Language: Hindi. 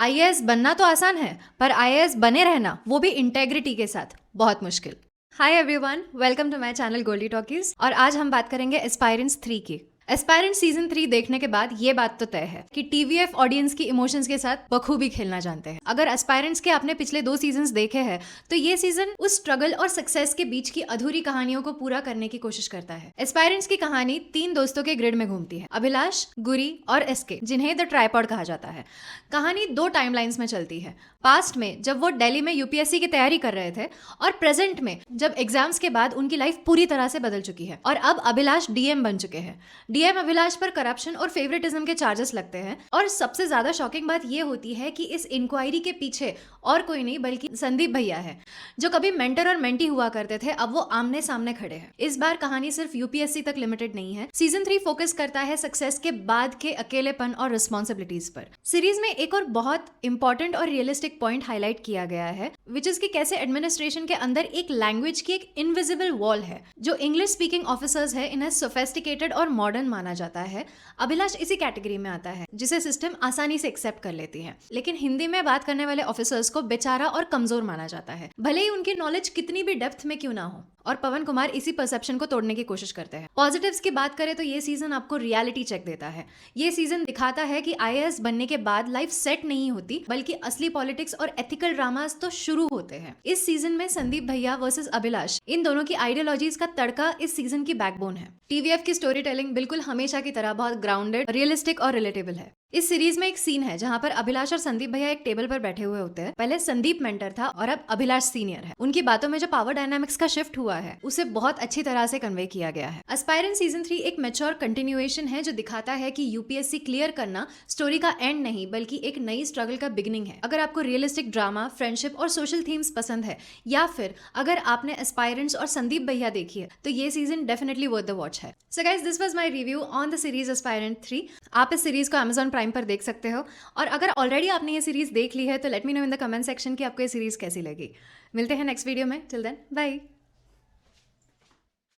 आईएएस बनना तो आसान है, पर आईएएस बने रहना, वो भी इंटेग्रिटी के साथ, बहुत मुश्किल। Hi everyone, welcome to my channel Goldy Talkies. और आज हम बात करेंगे एस्पायरेंट्स 3 की। एस्पायरेंट सीजन 3 देखने के बाद ये बात तो तय है कि टीवीएफ ऑडियंस की इमोशंस के साथ बखूबी खेलना जानते हैं। अगर एस्पायरेंट्स के आपने पिछले 2 सीजन्स देखे हैं तो ये सीजन उस स्ट्रगल और सक्सेस के बीच की अधूरी कहानियों को पूरा करने की कोशिश करता है। एस्पायरेंट्स की कहानी 3 दोस्तों के ग्रिड में घूमती है, अभिलाष, गुरी और एसके, जिन्हें द ट्राइपॉड कहा जाता है। कहानी 2 टाइमलाइंस में चलती है, पास्ट में जब वो दिल्ली में यूपीएससी की तैयारी कर रहे थे, और प्रेजेंट में जब एग्जाम्स के बाद उनकी लाइफ पूरी तरह से बदल चुकी है और अब अभिलाष डीएम बन चुके हैं। डीएम अभिलाष पर करप्शन और फेवरेटिज्म के चार्जेस लगते हैं, और सबसे ज्यादा शॉकिंग बात यह होती है कि इस इंक्वायरी के पीछे और कोई नहीं बल्कि संदीप भैया है, जो कभी मेंटर और मेंटी हुआ करते थे, अब वो आमने सामने खड़े हैं। इस बार कहानी सिर्फ यूपीएससी तक लिमिटेड नहीं है। सीजन 3 फोकस करता है सक्सेस के बाद के अकेलेपन और रिस्पॉन्सिबिलिटीज पर। सीरीज में एक और बहुत इंपॉर्टेंट और रियलिस्टिक पॉइंट हाईलाइट किया गया है, विच इज कि कैसे एडमिनिस्ट्रेशन के अंदर एक लैंग्वेज की एक इनविजिबल वॉल है। जो इंग्लिश स्पीकिंग ऑफिसर्स है, इन्हें सोफेस्टिकेटेड और मॉडर्न माना जाता है। अभिलाष इसी कैटेगरी में आता है, जिसे सिस्टम आसानी से एक्सेप्ट कर लेती है। लेकिन हिंदी में बात करने वाले ऑफिसर्स को बेचारा और कमजोर माना जाता है, भले ही उनकी नॉलेज कितनी भी डेप्थ में क्यों ना हो। और पवन कुमार इसी परसेप्शन को तोड़ने की कोशिश करते हैं। पॉजिटिव्स की बात करें तो ये सीजन आपको रियलिटी चेक देता है। ये सीजन दिखाता है कि आईएएस बनने के बाद लाइफ सेट नहीं होती, बल्कि असली पॉलिटिक्स और एथिकल ड्रामास तो शुरू होते हैं। इस सीजन में संदीप भैया वर्सेस अभिलाष, इन दोनों की आइडियोलॉजीज का तड़का इस सीजन की बैकबोन है। टीवीएफ की स्टोरी टेलिंग बिल्कुल हमेशा की तरह बहुत ग्राउंडेड, रियलिस्टिक और रिलेटेबल है। इस सीरीज में एक सीन है जहां पर अभिलाष और संदीप भैया एक टेबल पर बैठे हुए होते हैं। पहले संदीप मेंटर था और अब अभिलाष सीनियर है। उनकी बातों में जो पावर डायनामिक्स का शिफ्ट हुआ है, उसे बहुत अच्छी तरह से कन्वे किया गया है। एस्पायरेंट सीजन 3 एक मैच्योर कंटिन्यूएशन है, जो दिखाता है कि यूपीएससी क्लियर करना स्टोरी का एंड नहीं, बल्कि एक नई स्ट्रगल का बिगिनिंग है। अगर आपको रियलिस्टिक ड्रामा, फ्रेंडशिप और सोशल थीम्स पसंद है, या फिर अगर आपने एस्पायरेंट्स और संदीप भैया देखी है, तो ये season definitely worth the watch है। So guys, this was my review on the series Aspirant 3। आप इस सीरीज को Amazon प्राइम पर देख सकते हो, और अगर ऑलरेडी आपने ये सीरीज देख ली है तो let me know in the comment section कि आपको ये सीरीज कैसी लगी। मिलते हैं नेक्स्ट वीडियो में। Till then, bye.